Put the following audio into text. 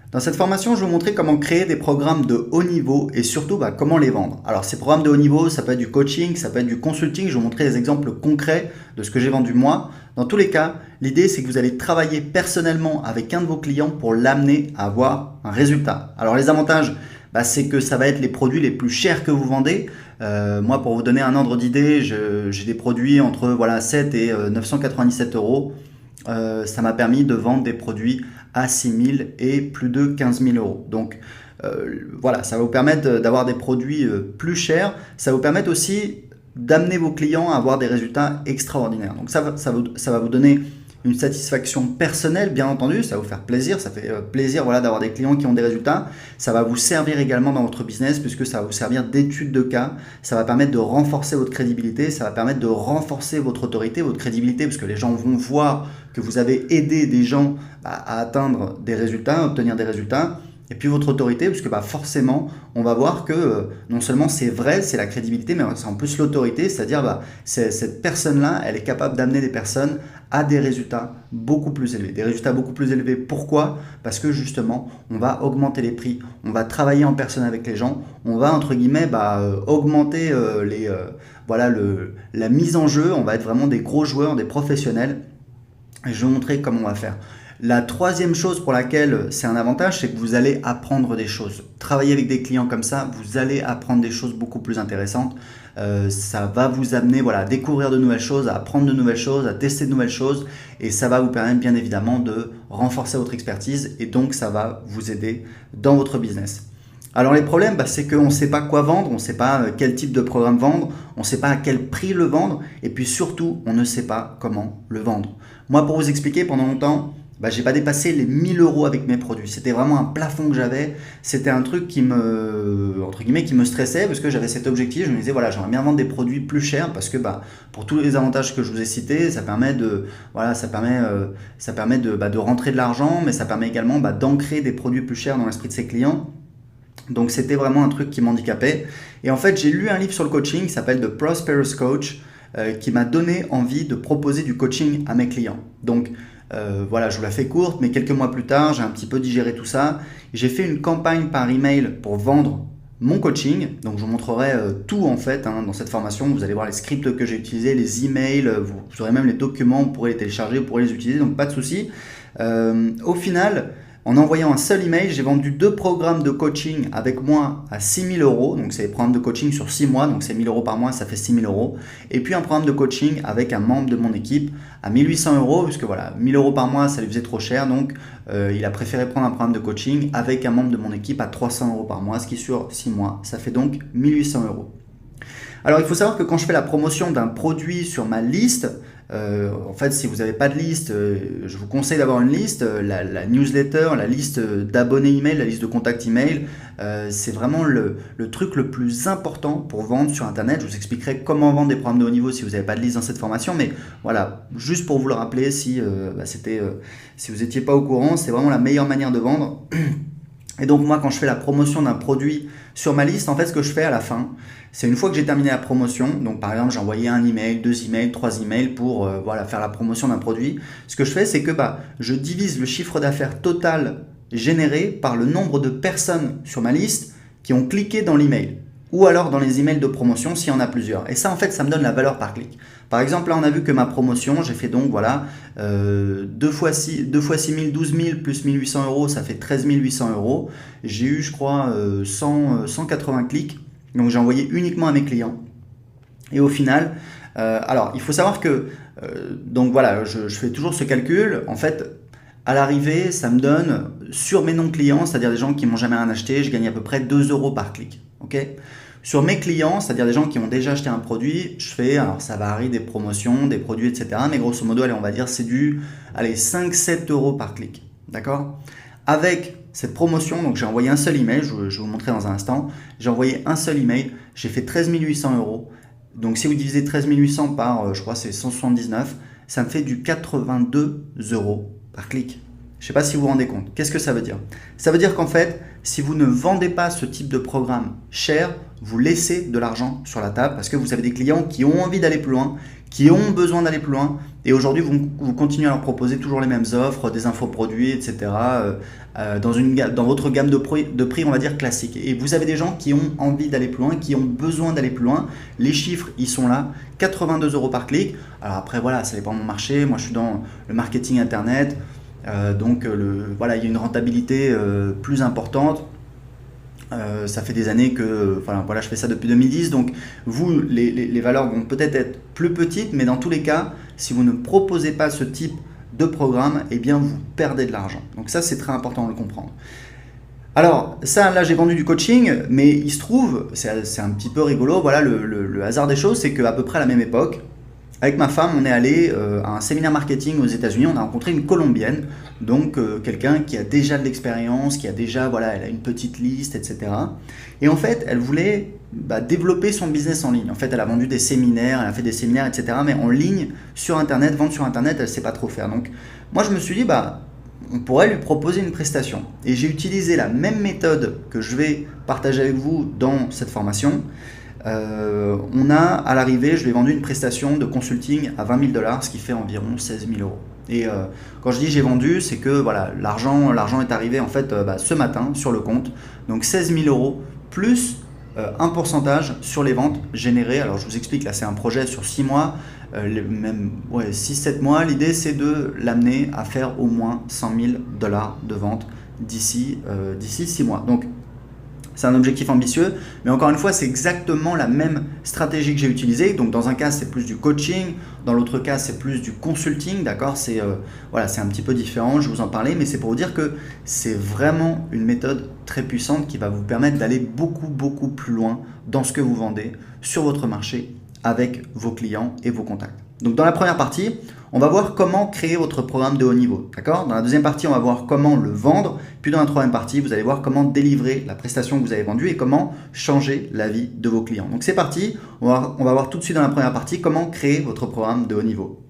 Dans cette formation, je vais vous montrer comment créer des programmes de haut niveau et surtout comment les vendre. Alors ces programmes de haut niveau, ça peut être du coaching, ça peut être du consulting. Je vais vous montrer des exemples concrets de ce que j'ai vendu moi. Dans tous les cas, l'idée c'est que vous allez travailler personnellement avec un de vos clients pour l'amener à avoir un résultat. Alors les avantages, c'est que ça va être les produits les plus chers que vous vendez. Moi, pour vous donner un ordre d'idée, j'ai des produits entre 7 et 997 euros. Ça m'a permis de vendre des produits à 6 000 et plus de 15 000 euros. Donc ça va vous permettre d'avoir des produits plus chers. Ça va vous permettre aussi d'amener vos clients à avoir des résultats extraordinaires. Donc ça va vous donner une satisfaction personnelle, bien entendu, ça va vous faire plaisir, ça fait plaisir d'avoir des clients qui ont des résultats. Ça va vous servir également dans votre business puisque ça va vous servir d'étude de cas, ça va permettre de renforcer votre crédibilité, ça va permettre de renforcer votre autorité, votre crédibilité, parce que les gens vont voir que vous avez aidé des gens à atteindre des résultats, à obtenir des résultats. Et puis votre autorité, parce que forcément, on va voir que non seulement c'est vrai, c'est la crédibilité, mais c'est en plus l'autorité, c'est-à-dire cette personne-là, elle est capable d'amener des personnes à des résultats beaucoup plus élevés. Des résultats beaucoup plus élevés, pourquoi? Parce que justement, on va augmenter les prix, on va travailler en personne avec les gens, on va entre guillemets augmenter la mise en jeu, on va être vraiment des gros joueurs, des professionnels. Et je vais vous montrer comment on va faire. La troisième chose pour laquelle c'est un avantage, c'est que vous allez apprendre des choses. Travailler avec des clients comme ça, vous allez apprendre des choses beaucoup plus intéressantes. Ça va vous amener à découvrir de nouvelles choses, à apprendre de nouvelles choses, à tester de nouvelles choses. Et ça va vous permettre bien évidemment de renforcer votre expertise et donc ça va vous aider dans votre business. Alors les problèmes, c'est qu'on ne sait pas quoi vendre, on ne sait pas quel type de programme vendre, on ne sait pas à quel prix le vendre et puis surtout, on ne sait pas comment le vendre. Moi, pour vous expliquer, pendant longtemps, j'ai pas dépassé les 1 000 euros avec mes produits. C'était vraiment un plafond que j'avais. C'était un truc qui me stressait parce que j'avais cet objectif. Je me disais, j'aimerais bien vendre des produits plus chers parce que pour tous les avantages que je vous ai cités, ça permet de rentrer de l'argent, mais ça permet également d'ancrer des produits plus chers dans l'esprit de ses clients. Donc c'était vraiment un truc qui m'handicapait. Et en fait, j'ai lu un livre sur le coaching qui s'appelle The Prosperous Coach qui m'a donné envie de proposer du coaching à mes clients. Donc je vous la fais courte, mais quelques mois plus tard, j'ai un petit peu digéré tout ça. J'ai fait une campagne par email pour vendre mon coaching. Donc je vous montrerai tout en fait dans cette formation. Vous allez voir les scripts que j'ai utilisés, les emails, vous aurez même les documents, vous pourrez les télécharger, vous pourrez les utiliser, donc pas de souci. Au final, en envoyant un seul email, j'ai vendu 2 programmes de coaching avec moi à 6 000 euros. Donc, c'est des programmes de coaching sur 6 mois. Donc, c'est 1 000 euros par mois, ça fait 6 000 euros. Et puis, un programme de coaching avec un membre de mon équipe à 1 800 euros. Puisque 1 000 euros par mois, ça lui faisait trop cher. Donc, il a préféré prendre un programme de coaching avec un membre de mon équipe à 300 euros par mois. Ce qui, sur 6 mois, ça fait donc 1 800 euros. Alors, il faut savoir que quand je fais la promotion d'un produit sur ma liste, en fait, si vous n'avez pas de liste, je vous conseille d'avoir une liste, la newsletter, la liste d'abonnés email, la liste de contacts email. C'est vraiment le truc le plus important pour vendre sur Internet. Je vous expliquerai comment vendre des programmes de haut niveau si vous n'avez pas de liste dans cette formation. Mais voilà, juste pour vous le rappeler, si vous n'étiez pas au courant, c'est vraiment la meilleure manière de vendre. Et donc moi, quand je fais la promotion d'un produit sur ma liste, en fait, ce que je fais à la fin, c'est une fois que j'ai terminé la promotion, donc par exemple, j'ai envoyé un email, 2 emails, 3 emails pour faire la promotion d'un produit. Ce que je fais, c'est que je divise le chiffre d'affaires total généré par le nombre de personnes sur ma liste qui ont cliqué dans l'email ou alors dans les emails de promotion s'il y en a plusieurs. Et ça, en fait, ça me donne la valeur par clic. Par exemple, là, on a vu que ma promotion, j'ai fait donc 2 fois 6 000, 12 000 plus 1 800 euros, ça fait 13 800 euros. J'ai eu, je crois, 180 clics. Donc, j'ai envoyé uniquement à mes clients. Et au final, alors, il faut savoir que, je fais toujours ce calcul. En fait, à l'arrivée, ça me donne, sur mes non-clients, c'est-à-dire des gens qui ne m'ont jamais rien acheté, je gagne à peu près 2 euros par clic. Okay. Sur mes clients, c'est-à-dire des gens qui ont déjà acheté un produit, je fais, alors ça varie des promotions, des produits, etc. Mais grosso modo, on va dire c'est du 5-7 euros par clic. D'accord? Avec cette promotion, donc j'ai envoyé un seul email, je vais vous montrer dans un instant. J'ai envoyé un seul email, j'ai fait 13 800 euros. Donc si vous divisez 13 800 par, je crois c'est 179, ça me fait du 82 euros par clic. Je ne sais pas si vous vous rendez compte. Qu'est-ce que ça veut dire? Ça veut dire qu'en fait, si vous ne vendez pas ce type de programme cher, vous laissez de l'argent sur la table parce que vous avez des clients qui ont envie d'aller plus loin, qui ont besoin d'aller plus loin et aujourd'hui vous continuez à leur proposer toujours les mêmes offres, des infoproduits, etc. Dans votre gamme de prix, on va dire classique. Et vous avez des gens qui ont envie d'aller plus loin, qui ont besoin d'aller plus loin. Les chiffres, ils sont là, 82 euros par clic. Alors après, voilà, ça dépend de mon marché. Moi, je suis dans le marketing internet, voilà, il y a une rentabilité plus importante. Ça fait des années que voilà, je fais ça depuis 2010, donc vous, les valeurs vont peut-être être plus petites, mais dans tous les cas, si vous ne proposez pas ce type de programme, eh bien vous perdez de l'argent. Donc ça, c'est très important de le comprendre. Alors ça, là j'ai vendu du coaching, mais il se trouve, c'est un petit peu rigolo, voilà, le hasard des choses, c'est qu'à peu près à la même époque, avec ma femme, on est allé à un séminaire marketing aux États-Unis. On a rencontré une Colombienne, donc quelqu'un qui a déjà de l'expérience, qui a déjà, voilà, elle a une petite liste, etc. Et en fait, elle voulait développer son business en ligne. En fait, elle a vendu des séminaires, elle a fait des séminaires, etc. Mais en ligne, sur Internet, vendre sur Internet, elle ne sait pas trop faire. Donc, moi, je me suis dit, on pourrait lui proposer une prestation. Et j'ai utilisé la même méthode que je vais partager avec vous dans cette formation. À l'arrivée, je lui ai vendu une prestation de consulting à 20 000 $, ce qui fait environ 16 000 euros. Et quand je dis j'ai vendu, c'est que voilà, l'argent est arrivé en fait ce matin sur le compte. Donc 16 000 euros plus un pourcentage sur les ventes générées. Alors je vous explique, là c'est un projet sur 6 mois, même 6-7 mois. L'idée c'est de l'amener à faire au moins 100 000 $ de vente d'ici 6 mois. Donc c'est un objectif ambitieux, mais encore une fois, c'est exactement la même stratégie que j'ai utilisée. Donc dans un cas, c'est plus du coaching, dans l'autre cas, c'est plus du consulting, d'accord? C'est un petit peu différent, je vais vous en parler, mais c'est pour vous dire que c'est vraiment une méthode très puissante qui va vous permettre d'aller beaucoup, beaucoup plus loin dans ce que vous vendez sur votre marché avec vos clients et vos contacts. Donc dans la première partie, on va voir comment créer votre programme de haut niveau, d'accord? Dans la deuxième partie, on va voir comment le vendre. Puis dans la troisième partie, vous allez voir comment délivrer la prestation que vous avez vendue et comment changer la vie de vos clients. Donc c'est parti, on va voir tout de suite dans la première partie comment créer votre programme de haut niveau.